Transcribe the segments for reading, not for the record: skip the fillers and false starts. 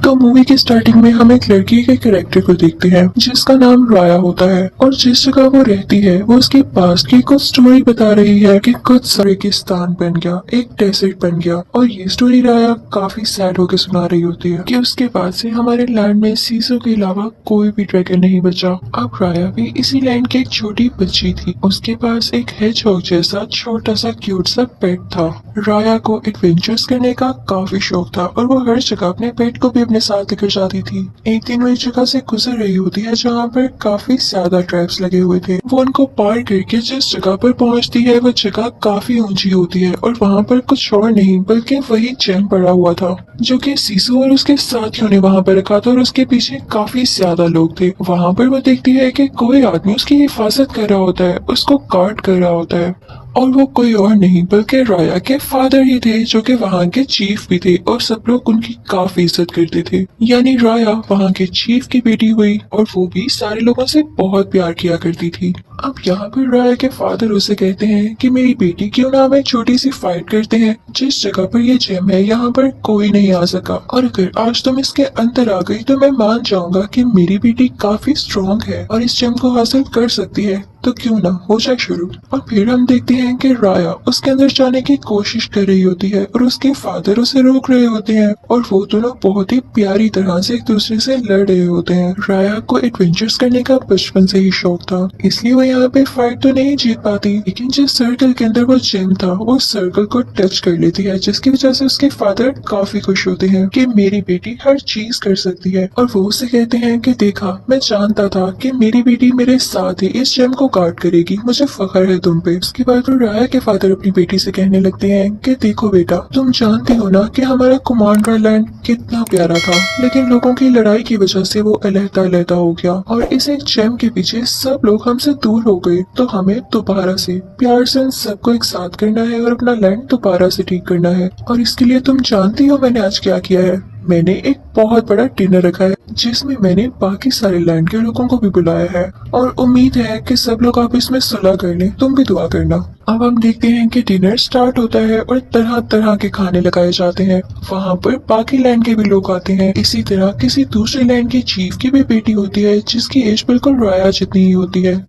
तो मूवी की स्टार्टिंग में हम एक लड़की के कैरेक्टर को देखते हैं जिसका नाम राया होता है और जिस जगह वो रहती है वो उसके पास की कुछ स्टोरी बता रही है कि कुछ रेगिस्तान बन गया, एक डेजर्ट बन गया। और ये स्टोरी राया काफी सैड होकर सुना रही होती है कि उसके बाद से हमारे लैंड में सीसो के अलावा कोई भी ड्रैगन नहीं बचा। अब राया भी इसी लैंड की एक छोटी बच्ची थी, उसके पास एक हेजहॉग जैसा छोटा सा क्यूट सा पेट था। राया को एडवेंचर्स करने का काफी शौक था और वो हर जगह अपने पेट को भी अपने साथ लेकर जाती थी। एक दिन वो एक जगह से गुजर रही होती है जहाँ पर काफी ज्यादा ट्रैप्स लगे हुए थे। वो उनको पार करके जिस जगह पर पहुँचती है वो जगह काफी ऊंची होती है और वहाँ पर कुछ और नहीं बल्कि वही जेम पड़ा हुआ था जो कि सीसू और उसके साथियों ने वहाँ पर रखा था और उसके पीछे काफी ज्यादा लोग थे। वहाँ पर वो देखती है कि कोई आदमी उसकी हिफाजत कर रहा होता है, उसको गार्ड कर रहा होता है और वो कोई और नहीं बल्कि राया के फादर ही थे जो कि वहाँ के चीफ भी थे और सब लोग उनकी काफी इज्जत करते थे। यानी राया वहाँ के चीफ की बेटी हुई और वो भी सारे लोगों से बहुत प्यार किया करती थी। अब यहाँ पर राया के फादर उसे कहते हैं कि मेरी बेटी क्यों ना हम एक छोटी सी फाइट करते हैं, जिस जगह पर ये जेम है यहाँ पर कोई नहीं आ सका और अगर आज तुम इसके अंदर आ गई तो मैं मान जाऊंगा कि मेरी बेटी काफी स्ट्रॉन्ग है और इस जेम को हासिल कर सकती है, तो क्यों ना हो जाए शुरू। और फिर हम देखते हैं कि राया उसके अंदर जाने की कोशिश कर रही होती है और उसके फादर उसे रोक रहे होते हैं और वो दोनों बहुत ही प्यारी तरह से एक दूसरे से लड़ रहे होते हैं। राया को एडवेंचर्स करने का बचपन से ही शौक था, इसलिए वो यहाँ पे फाइट तो नहीं जीत पाती, लेकिन जिस सर्कल के अंदर वो जेम था वो सर्कल को टच कर लेती है, जिसकी वजह से उसके फादर काफी खुश होते हैं कि मेरी बेटी हर चीज कर सकती है। और वो उसे कहते हैं कि देखा, मैं जानता था कि मेरी बेटी मेरे साथ ही इस जेम को गार्ड करेगी, मुझे फख्र है तुम पे। उसके बाद तो राया के फादर अपनी बेटी से कहने लगते हैं कि देखो बेटा, तुम जानती हो ना कि हमारा कुमांडर लैंड कितना प्यारा था, लेकिन लोगों की लड़ाई की वजह से वो अलहदा हो गया और इस एक जेम के पीछे सब लोग हमसे दूर हो गए। तो हमें दोबारा से प्यार से सबको एक साथ करना है और अपना लैंड दोबारा से ठीक करना है। और इसके लिए तुम जानती हो मैंने आज क्या किया है? मैंने एक बहुत बड़ा डिनर रखा है जिसमें मैंने बाकी सारे लैंड के लोगों को भी बुलाया है और उम्मीद है कि सब लोग आपस में सुलह कर लें, तुम भी दुआ करना। अब हम देखते हैं कि डिनर स्टार्ट होता है और तरह तरह के खाने लगाए जाते हैं। वहाँ पर बाकी लैंड के भी लोग आते हैं। इसी तरह किसी दूसरे लैंड के चीफ की भी बेटी होती है जिसकी एज बिल्कुल राया जितनी ही होती है।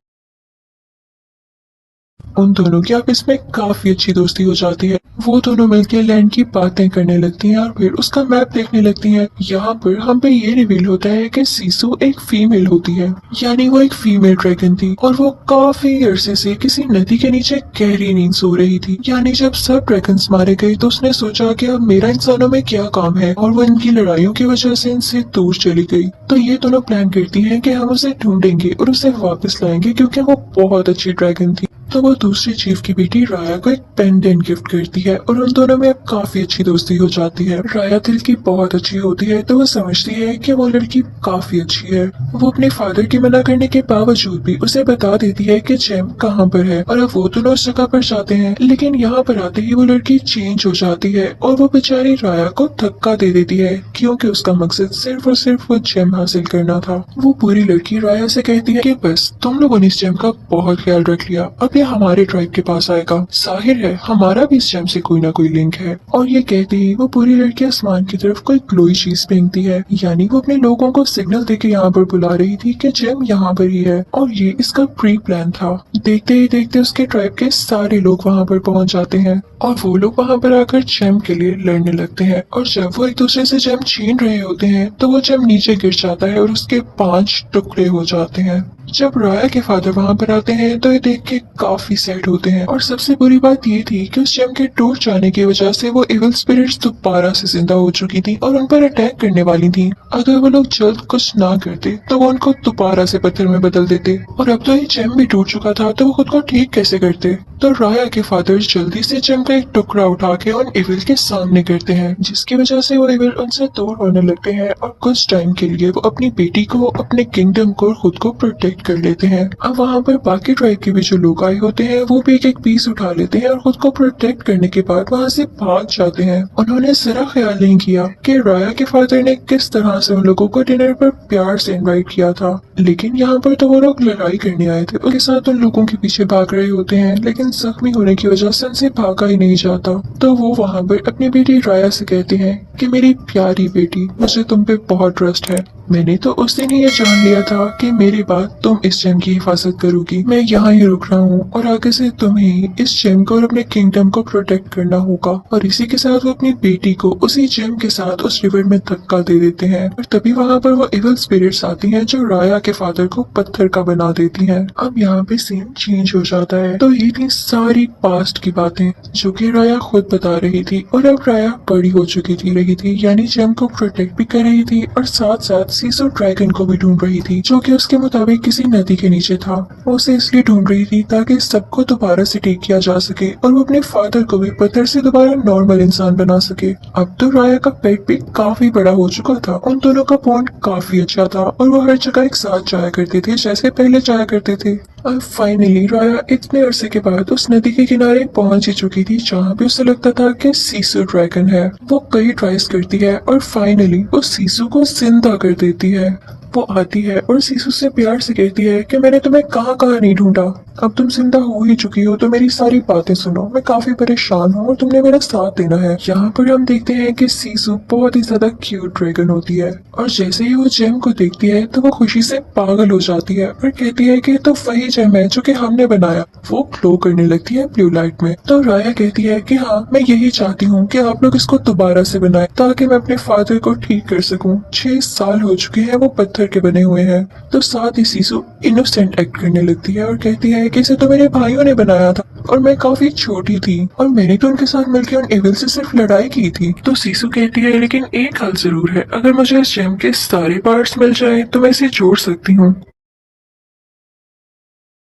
उन दोनों की आपस में काफी अच्छी दोस्ती हो जाती है। वो दोनों मिलकर लैंड की बातें करने लगती हैं और फिर उसका मैप देखने लगती हैं। यहाँ पर हम पे ये रिवील होता है कि सीसू एक फीमेल होती है, यानी वो एक फीमेल ड्रैगन थी और वो काफी अरसे से किसी नदी के नीचे गहरी नींद सो रही थी। यानी जब सब ड्रैगन्स मारे गए तो उसने सोचा कि अब मेरा इंसानों में क्या काम है और वो इनकी लड़ाइयों की वजह से इनसे दूर चली गई। तो ये दोनों प्लान करती हैं कि हम उसे ढूंढेंगे और उसे वापस लाएंगे क्योंकि वो बहुत अच्छी ड्रैगन थी। तो वो दूसरी चीफ की बेटी राया को एक पेंडेंट गिफ्ट करती है और उन दोनों में अब काफी अच्छी दोस्ती हो जाती है। राया दिल की बहुत अच्छी होती है तो वो समझती है कि वो लड़की काफी अच्छी है। वो अपने फादर के मना करने के बावजूद भी उसे बता देती है कि जेम कहाँ पर है और अब वो दोनों उस जगह पर जाते हैं। लेकिन यहाँ पर आते ही वो लड़की चेंज हो जाती है और वो बेचारी राया को धक्का दे देती है क्योंकि उसका मकसद सिर्फ और सिर्फ वो जेम हासिल करना था। वो पूरी लड़की राया से कहती है कि बस तुम लोगों ने इस जेम का बहुत ख्याल रख लिया, अब ये हमारे ट्राइब के पास आएगा, जाहिर है हमारा भी इस जेम से कोई ना कोई लिंक है। और ये कहते ही वो पूरी लड़की आसमान की तरफ कोई ग्लोई चीज फेंकती है, यानी वो अपने लोगों को सिग्नल देके यहाँ पर बुला रही थी कि जेम यहाँ पर ही है और ये इसका प्री प्लान था। देखते ही देखते उसके ट्राइब के सारे लोग वहाँ पर पहुँच जाते हैं और वो लोग वहाँ पर आकर जेम के लिए लड़ने लगते हैं। और जब वो एक दूसरे से जेम छीन रहे होते हैं तो वो जेम नीचे गिर जाता है और उसके 5 टुकड़े हो जाते हैं। जब राया के फादर वहाँ पर आते हैं तो ये देख के काफी सैड होते हैं और सबसे बुरी बात ये थी कि उस जेम के टूट जाने की वजह से वो इविल स्पिरिट्स दोबारा से जिंदा हो चुकी थी और उन पर अटैक करने वाली थी। अगर वो लोग जल्द कुछ ना करते तो वो उनको दोबारा से पत्थर में बदल देते और अब तो ये जेम भी टूट चुका था तो वो खुद को ठीक कैसे करते। तो राया के फादर जल्दी से जेम का एक टुकड़ा उठा के उन इविल के सामने करते हैं, जिसकी वजह से वो इविल उनसे दूर होने लगते हैं और कुछ टाइम के लिए वो अपनी बेटी को, अपने किंगडम को और खुद को प्रोटेक्ट कर लेते हैं। अब वहाँ पर बाकी ट्राइब के भी जो लोग आए होते हैं वो भी एक पीस उठा लेते हैं और खुद को प्रोटेक्ट करने के बाद वहाँ से भाग जाते हैं। उन्होंने जरा ख्याल नहीं किया कि राया के फादर ने किस तरह से उन लोगों को डिनर पर प्यार से इनवाइट किया था, लेकिन यहाँ पर तो वो लोग लड़ाई करने आए थे। उसके साथ उन लोगों के पीछे भाग रहे होते हैं, लेकिन लेकिन जख्मी होने की वजह से उनसे भागा ही नहीं जाता। तो वो वहाँ पर अपनी बेटी राया से कहती है कि मेरी प्यारी बेटी, मुझे तुम पे बहुत ट्रस्ट है। मैंने तो उस दिन ही ये जान लिया था कि मेरे बाद तुम इस जेम की हिफाजत करोगी। मैं यहाँ ही रुक रहा हूँ और आगे से तुम्हें इस जेम को और अपने किंगडम को प्रोटेक्ट करना होगा। और इसी के साथ वो अपनी बेटी को उसी जेम के साथ उस रिवर में धक्का दे देते हैं और तभी वहाँ पर वो इविल स्पिरिट्स आती हैं जो राया के फादर को पत्थर का बना देती हैं। अब यहाँ पे सीन चेंज हो जाता है। तो ये थी सारी पास्ट की बातें जो कि राया खुद बता रही थी। और अब राया बड़ी हो चुकी रही थी, यानी जेम को प्रोटेक्ट भी कर रही थी और साथ साथ सीसो ड्रैगन को भी ढूंढ रही थी, जो कि उसके मुताबिक किसी नदी के नीचे था। वो उसे इसलिए ढूंढ रही थी ताकि सबको दोबारा से ठीक किया जा सके और वो अपने फादर को भी पत्थर से दोबारा नॉर्मल इंसान बना सके। अब तो राया का पेट भी काफी बड़ा हो चुका था, उन दोनों का बॉन्ड काफी अच्छा था और वो हर जगह एक साथ जाया करते थे जैसे पहले जाया करते थे। अब फाइनली राया इतने अरसे के बाद उस नदी के किनारे पहुंच ही चुकी थी जहाँ पे उसे लगता था कि सीसू ड्रैगन है। वो कई ट्राइज करती है और फाइनली वो सीसू को जिंदा कर देती है। वो आती है और सीसू से प्यार से कहती है कि मैंने तुम्हें कहाँ कहाँ नहीं ढूंढा, अब तुम जिंदा हो ही चुकी हो तो मेरी सारी बातें सुनो, मैं काफी परेशान हूँ और तुमने मेरा साथ देना है। यहाँ पर हम देखते हैं कि सीसू बहुत ही ज्यादा क्यूट ड्रैगन होती है और जैसे ही वो जेम को देखती है तो वो खुशी से पागल हो जाती है और कहती है कि तो वही जेम है जो कि हमने बनाया। वो ग्लो करने लगती है ब्लू लाइट में। तो राया कहती है कि हाँ, मैं यही चाहती हूँ कि आप लोग इसको दोबारा से बनाएं ताकि मैं अपने फादर को ठीक कर सकूं। 6 साल हो चुके हैं वो पत्थर के बने हुए हैं। तो साथ ही सीसू इनोसेंट एक्ट करने लगती है और कहती है कि इसे तो मेरे भाइयों ने बनाया था और मैं काफी छोटी थी और मैंने तो उनके साथ मिलकर उन एविल से सिर्फ लड़ाई की थी। तो सीसू कहती है लेकिन एक हाल जरूर है, अगर मुझे इस जेम के सारे पार्ट्स मिल जाए तो मैं इसे जोड़ सकती हूँ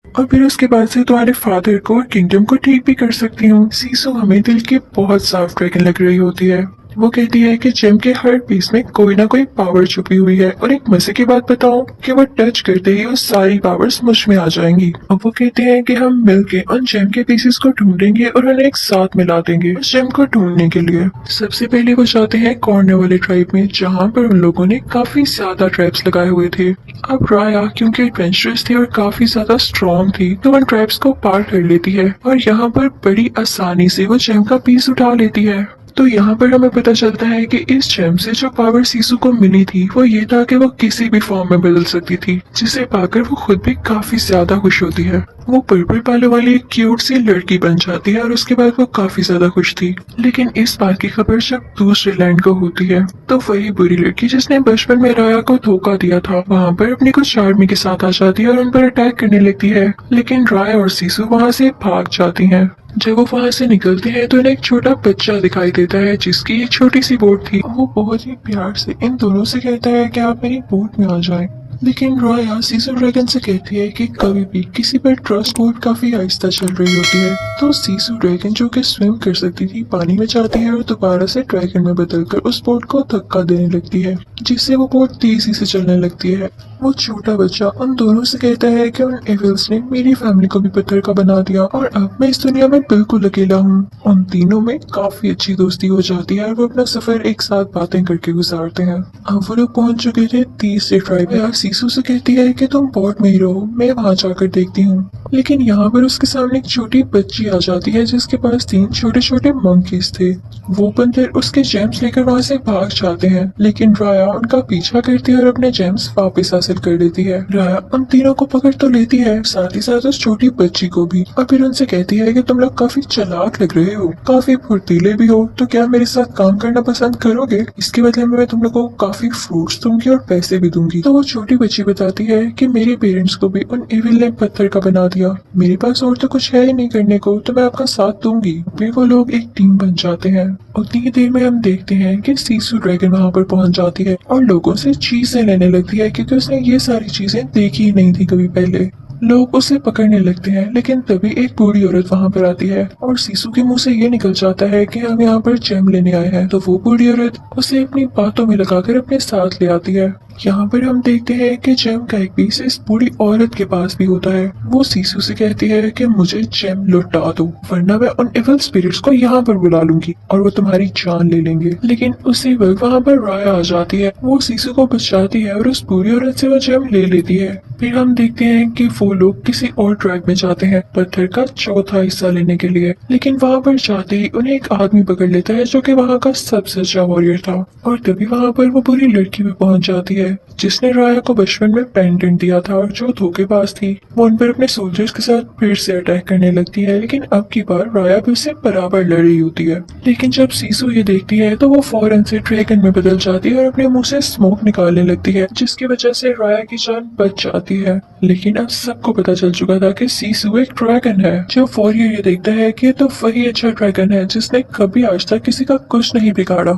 और फिर उसके बाद से तुम्हारे फादर को और किंगडम को ठीक भी कर सकती हूँ। सीसू हमें दिल की बहुत साफ ड्रैगन लग रही होती है। वो कहती है कि जेम के हर पीस में कोई ना कोई पावर छुपी हुई है और एक मजे की बात बताऊं कि वो टच करते ही वो सारी पावर्स मुझ में आ जाएंगी। अब वो कहते हैं कि हम मिलके उन जेम के पीसेस को ढूंढेंगे और उन्हें एक साथ मिला देंगे उस जेम को ढूंढने के लिए। सबसे पहले वो जाते हैं कॉर्नर वाले ट्राइब में जहाँ पर उन लोगों ने काफी ज्यादा ट्रैप्स लगाए हुए थे। अब राया क्योंकि एडवेंचरस थी और काफी ज्यादा स्ट्रॉन्ग थी तो उन ट्रैप्स को पार कर लेती है और यहाँ पर बड़ी आसानी से वो जेम का पीस उठा लेती है। तो यहाँ पर हमें पता चलता है कि इस जेम से जो पावर सीसू को मिली थी वो ये था कि वो किसी भी फॉर्म में बदल सकती थी, जिसे पाकर वो खुद भी काफी ज्यादा खुश होती है। वो पर्पल बालों वाली एक क्यूट सी लड़की बन जाती है और उसके बाद वो काफी ज्यादा खुश थी। लेकिन इस बात की खबर जब दूसरे लैंड को होती है तो वही बुरी लड़की जिसने बचपन में राया को धोखा दिया था वहाँ पर अपनी कुछ आर्मी के साथ आ जाती है और उन पर अटैक करने लगती है। लेकिन राया और सीसू वहाँ से भाग जाती हैं। जब वो वहाँ से निकलते हैं तो इन्हें एक छोटा बच्चा दिखाई देता है जिसकी एक छोटी सी बोट थी। वो बहुत ही प्यार से इन दोनों से कहता है कि आप मेरी बोट में आ जाएं। लेकिन राया सीसू ड्रैगन से कहती है कि कभी भी किसी पर ट्रस्ट बोट काफी आहिस्ता चल रही होती है। तो सीसू ड्रैगन जो कि स्विम कर सकती थी पानी में जाती है और दोबारा से ड्रैगन में बदलकर उस बोट को धक्का देने लगती है जिससे वो बोट तेजी से चलने लगती है। वो छोटा बच्चा उन दोनों से कहता है कि उन एविल्स ने मेरी फैमिली को भी पत्थर का बना दिया और अब मैं इस दुनिया में बिल्कुल अकेला हूँ। उन तीनों में काफी अच्छी दोस्ती हो जाती है और वो अपना सफर एक साथ बातें करके गुजारते हैं। अब वो लोग पहुंच चुके थे तीसरे ट्राइब में। सीसू से कहती है कि तुम बोट में ही रहो, मैं वहाँ जाकर देखती हूँ। लेकिन यहाँ पर उसके सामने एक छोटी बच्ची आ जाती है जिसके पास 3 छोटे छोटे मंकीज थे। वो बंदर उसके जेम्स लेकर वहाँ से भाग जाते हैं लेकिन राया उनका पीछा करती है और अपने जेम्स वापस हासिल कर लेती है। राया उन तीनों को पकड़ तो लेती है, साथ ही साथ उस छोटी बच्ची को भी, और फिर उनसे कहती है कि तुम लोग काफी चालाक लग रहे हो, काफी फुर्तीले भी हो, तो क्या मेरे साथ काम करना पसंद करोगे? इसके बदले में मैं तुम लोगों को काफी फ्रूट्स दूंगी और पैसे भी दूंगी। तो वो छोटी बच्ची बताती है कि मेरे पेरेंट्स को भी उन एविल ने पत्थर का बना दिया, मेरे पास और तो कुछ है ही नहीं करने को, तो मैं आपका साथ दूंगी। फिर वो लोग एक टीम बन जाते हैं। उतनी ही देर में हम देखते हैं कि सीसू ड्रैगन वहाँ पर पहुंच जाती है और लोगों से चीजें लेने लगती है क्योंकि उसने ये सारी चीजें देखी ही नहीं थी कभी पहले। लोग उसे पकड़ने लगते हैं लेकिन तभी एक बूढ़ी औरत वहाँ पर आती है और सीसू के मुंह से ये निकल जाता है कि हम यहाँ पर जेम लेने आए हैं। तो वो बूढ़ी औरत उसे अपनी बातों में लगाकर अपने साथ ले आती है यहाँ पर हम देखते हैं कि जेम का एक पीस इस बूढ़ी औरत के पास भी होता है। वो सीसू से कहती है कि मुझे जेम लौटा दो, वरना मैं उन इविल स्पिरिट्स को यहाँ पर बुला लूंगी और वो तुम्हारी जान ले लेंगे। लेकिन उसी वक्त वहाँ पर राया आ जाती है। वो सीसू को बचाती है और उस बूढ़ी औरत से वो जेम ले लेती है। फिर हम देखते हैं कि वो लोग किसी और ट्रैक में जाते हैं पत्थर का चौथा हिस्सा लेने के लिए। लेकिन वहाँ पर जाते ही उन्हें एक आदमी पकड़ लेता है जो कि वहाँ का सबसे अच्छा वॉरियर था। और तभी वहाँ पर वो बुरी लड़की भी पहुंच जाती है जिसने राया को बचपन में पेंडेंट दिया था और जो धोखेबाज थी। वो उन पर अपने सोल्जर्स के साथ फिर से अटैक करने लगती है, लेकिन अब की बार राया भी उससे बराबर लड़ रही होती है। लेकिन जब सीसू ये देखती है तो वो फौरन से ड्रैगन में बदल जाती है और अपने मुंह से स्मोक निकालने लगती है, जिसकी वजह से राया की जान बच जाती है। लेकिन अब सबको पता चल चुका था कि सीसू एक ड्रैगन है। जब वॉरियर ये देखता है कि तो वही अच्छा ड्रैगन है जिसने कभी आज तक किसी का कुछ नहीं बिगाड़ा,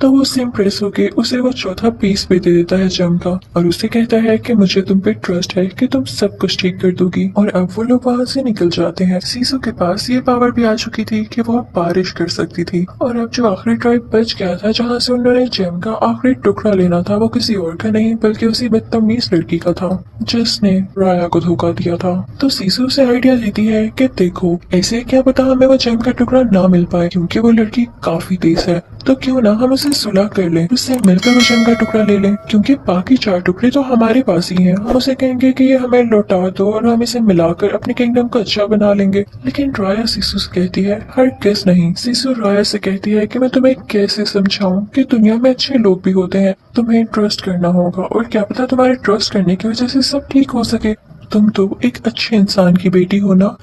तो वो उससे इम्प्रेस होके उसे वो चौथा पीस भी दे देता है जेम का और उससे कहता है कि मुझे तुम पे ट्रस्ट है कि तुम सब कुछ ठीक कर दोगी। और अब वो लोग वहाँ से निकल जाते हैं। सीसू के पास ये पावर भी आ चुकी थी कि वो अब बारिश कर सकती थी। और अब जो आखिरी ट्राइब बच गया था जहाँ से उन्होंने जेम का आखिरी टुकड़ा लेना था, वो किसी और का नहीं बल्कि उसी बदतमीज लड़की का था जिसने राया को धोखा दिया था। तो सीसू से आइडिया लेती है कि देखो ऐसे क्या पता हमें वो जेम का टुकड़ा ना मिल पाए, क्योंकि वो लड़की काफी तेज है, तो क्यों ना हम उसे सुलह कर लें, उससे मिलकर वो जेम का टुकड़ा ले लें, क्योंकि बाकी 4 टुकड़े तो हमारे पास ही हैं। हम उसे कहेंगे कि ये हमें लौटा दो और हम इसे मिलाकर अपने किंगडम को अच्छा बना लेंगे। लेकिन राया सीसू से कहती है हरगिज़ नहीं। सीसू राया से कहती है कि मैं तुम्हें कैसे समझाऊं कि दुनिया में अच्छे लोग भी होते हैं, तुम्हें ट्रस्ट करना होगा और क्या पता तुम्हारे ट्रस्ट करने की वजह से सब ठीक हो सके। तुम तो एक अच्छे इंसान की बेटी हो ना।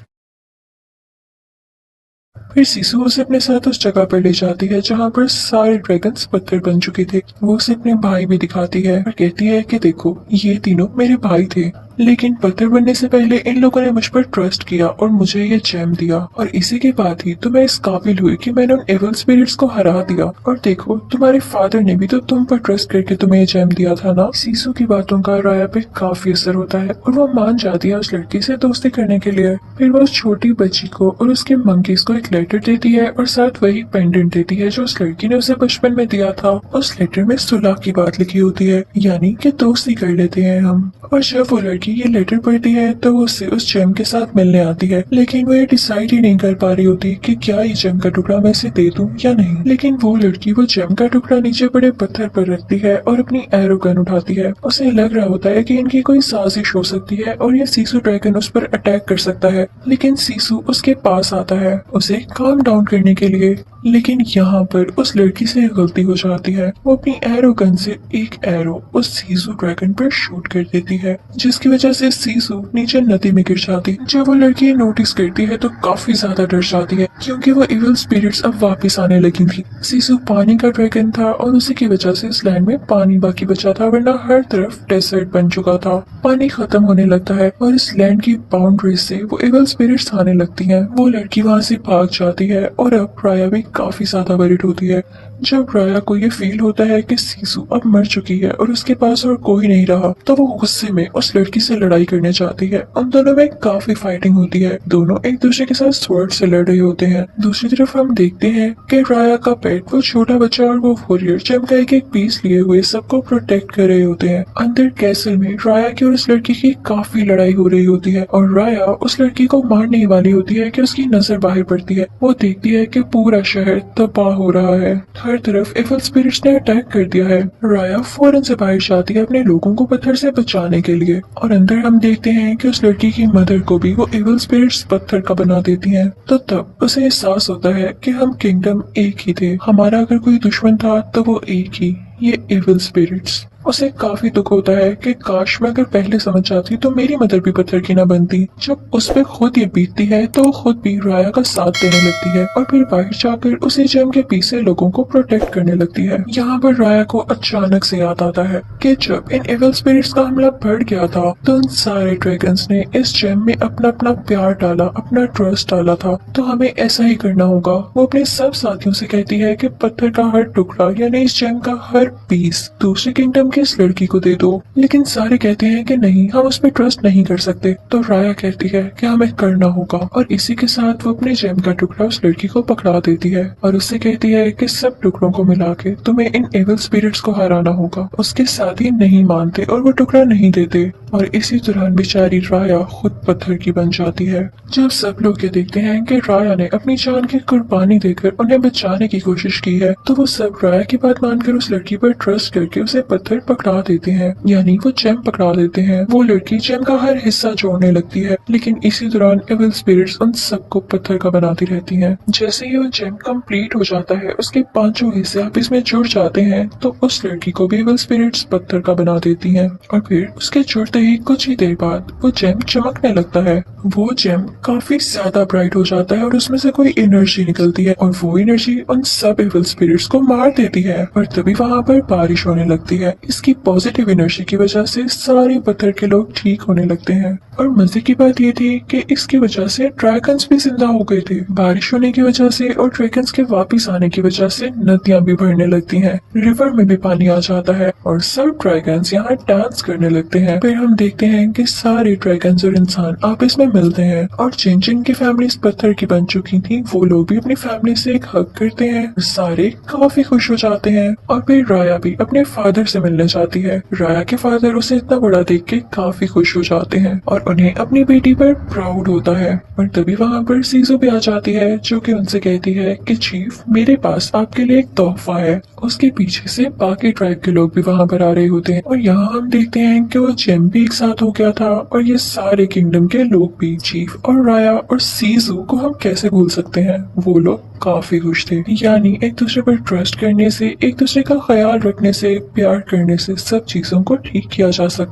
फिर सीसू उसे अपने साथ उस जगह पर ले जाती है जहाँ पर सारे ड्रैगन्स पत्थर बन चुके थे। वो उसे अपने भाई भी दिखाती है और कहती है कि देखो ये तीनों मेरे भाई थे, लेकिन पत्थर बनने से पहले इन लोगों ने मुझ पर ट्रस्ट किया और मुझे ये जेम दिया, और इसी के बाद ही तो मैं इस काबिल हुई कि मैंने उन एविल स्पिरिट्स को हरा दिया। और देखो तुम्हारे फादर ने भी तो तुम पर ट्रस्ट करके तुम्हें ये जेम दिया था ना। सीसू की बातों का राया पे काफी असर होता है और वो मान जाती है उस लड़की से दोस्ती करने के लिए। फिर वो उस छोटी बच्ची को और उसके मंकीज को एक लेटर देती है और साथ वही पेंडेंट देती है जो उस लड़की ने उसे बचपन में दिया था। उस लेटर में सुलह की बात लिखी होती है, यानी कि दोस्ती कर लेते हैं हम। और जब वो लड़की ये लेटर पढ़ती है तो वो उससे उस जेम के साथ मिलने आती है, लेकिन वो ये डिसाइड ही नहीं कर पा रही होती कि क्या ये जेम का टुकड़ा मैं इसे दे दूं या नहीं। लेकिन वो लड़की वो जेम का टुकड़ा नीचे पड़े पत्थर पर रखती है और अपनी एरो गन उठाती है। उसे लग रहा होता है कि इनकी कोई साजिश हो सकती है और ये सीसू ड्रैगन उस पर अटैक कर सकता है, लेकिन सीसू उसके पास आता है उसे काम डाउन करने के लिए। लेकिन यहाँ पर उस लड़की से गलती हो जाती है। वो अपनी एरो गन से एक एरो उस सीसू ड्रैगन पर शूट कर देती है, जिसकी वजह से सीसू नीचे नदी में गिर जाती है। जब वो लड़की नोटिस करती है तो काफी ज्यादा डर जाती है, क्योंकि वो इविल स्पिरिट्स अब वापस आने लगी थी। सीसू पानी का ड्रैगन था और उसी की वजह से इस लैंड में पानी बाकी बचा था, वरना हर तरफ डेजर्ट बन चुका था। पानी खत्म होने लगता है और इस लैंड की बाउंड्री से वो इविल स्पिरिट्स आने लगती हैं। वो लड़की वहाँ से भाग जाती है और अब राया भी काफी ज्यादा वरीड होती है। जब राया को ये फील होता है कि सीसू अब मर चुकी है और उसके पास और कोई नहीं रहा, तो वो गुस्से में उस लड़की से लड़ाई करने चाहती है। उन दोनों में काफी फाइटिंग होती है, दोनों एक दूसरे के साथ स्वॉर्ड से लड़ रहे होते हैं। दूसरी तरफ हम देखते हैं कि राया का पेट, वो छोटा बच्चा और वो वॉरियर जेम का एक पीस लिए हुए सबको प्रोटेक्ट कर रहे होते हैं। अंदर कैसल में राया की और उस लड़की की काफी लड़ाई हो रही होती है और राया उस लड़की को मारने ही वाली होती है कि उसकी नजर बाहर पड़ती है। वो देखती है कि पूरा शहर तबाह हो रहा है, हर तरफ इविल स्पिरिट्स ने अटैक कर दिया है। राया फौरन से बाहर जाती है अपने लोगों को पत्थर से बचाने के लिए, और अंदर हम देखते हैं कि उस लड़की की मदर को भी वो इविल स्पिरिट्स पत्थर का बना देती हैं। तो तब उसे एहसास होता है कि हम किंगडम एक ही थे, हमारा अगर कोई दुश्मन था तो वो एक ही, ये इविल स्पिरिट्स। उसे काफी दुख होता है कि काश मैं अगर पहले समझ जाती तो मेरी मदर भी पत्थर की न बनती। जब उस पे खुद ये बीतती है तो वो खुद भी राया का साथ देने लगती है और फिर बाहर जाकर उसी जेम के पीछे लोगों को प्रोटेक्ट करने लगती है। यहाँ पर राया को अचानक से याद आता है कि जब इन इविल स्पिरिट्स का हमला बढ़ गया था तो उन सारे ड्रैगन्स ने इस जेम में अपना अपना प्यार डाला, अपना ट्रस्ट डाला था, तो हमें ऐसा ही करना होगा। वो अपने सब साथियों से कहती है कि पत्थर का हर टुकड़ा यानी इस जेम का हर पीस दूसरे किंगडम के इस लड़की को दे दो। लेकिन सारे कहते हैं कि नहीं, हम उस पर ट्रस्ट नहीं कर सकते। तो राया कहती है कि हमें करना होगा, और इसी के साथ वो अपने जेम का टुकड़ा उस लड़की को पकड़ा देती है और उससे कहती है कि सब टुकड़ों को मिला के तुम्हें इन एविल स्पिरिट्स को हराना होगा। उसके साथी नहीं मानते और वो टुकड़ा नहीं देते, और इसी दौरान बेचारी राया खुद पत्थर की बन जाती है। जब सब लोग ये देखते हैं कि राया ने अपनी जान की कुर्बानी देकर उन्हें बचाने की कोशिश की है, तो वो सब राया की बात मानकर उस लड़की पर ट्रस्ट करके उसे पत्थर पकड़ा देते हैं, यानी वो जेम पकड़ा देते हैं। वो लड़की जेम का हर हिस्सा जोड़ने लगती है, लेकिन इसी दौरान एविल स्पिरिट्स उन सबको पत्थर का बनाती रहती हैं। जैसे ही वो जेम कंप्लीट हो जाता है, उसके पांचों हिस्से आपस में जुड़ जाते हैं, तो उस लड़की को भी एविल स्पिरिट्स पत्थर का बना देती हैं, और फिर उसके जुड़ते ही कुछ ही देर बाद वो जेम चमकने लगता है। वो जेम काफी ज्यादा ब्राइट हो जाता है और उसमें से कोई एनर्जी निकलती है, और वो एनर्जी उन सब एविल स्पिरिट्स को मार देती है। और तभी वहाँ पर बारिश होने लगती है। इसकी पॉजिटिव एनर्जी की वजह से सारे पत्थर के लोग ठीक होने लगते हैं। और मजे की बात ये थी कि इसकी वजह से ड्रैगन्स भी जिंदा हो गए थे। बारिश होने की वजह से और ड्रैगन्स के वापिस आने की वजह से नदियां भी भरने लगती हैं, रिवर में भी पानी आ जाता है, और सब ड्रैगन्स यहाँ डांस करने लगते हैं। फिर हम देखते हैं कि सारे ड्रैगन्स और इंसान आपस में मिलते हैं, और जिन जिन की फैमिलीज पत्थर की बन चुकी थी वो लोग भी अपनी फैमिली से एक हग करते हैं। सारे काफी खुश हो जाते हैं, और फिर राया भी अपने फादर से मिलने जाती है। राया के फादर उसे इतना बड़ा देख के काफी खुश हो जाते हैं, और उन्हें अपनी बेटी पर प्राउड होता है। और तभी वहाँ पर सीजो भी आ जाती है, जो कि उनसे कहती है कि चीफ, मेरे पास आपके लिए एक तोहफा है। उसके पीछे से बाकी ट्राइब के लोग भी वहाँ पर आ रहे होते हैं, और यहाँ हम देखते हैं कि वो जेम भी एक साथ हो गया था, और ये सारे किंगडम के लोग भी। चीफ और राया और सीजो को हम कैसे भूल सकते हैं, वो लोग काफी खुश थे। यानी एक दूसरे पर ट्रस्ट करने से, एक दूसरे का ख्याल रखने से, प्यार करने से सब चीजों को ठीक किया जा सकता है।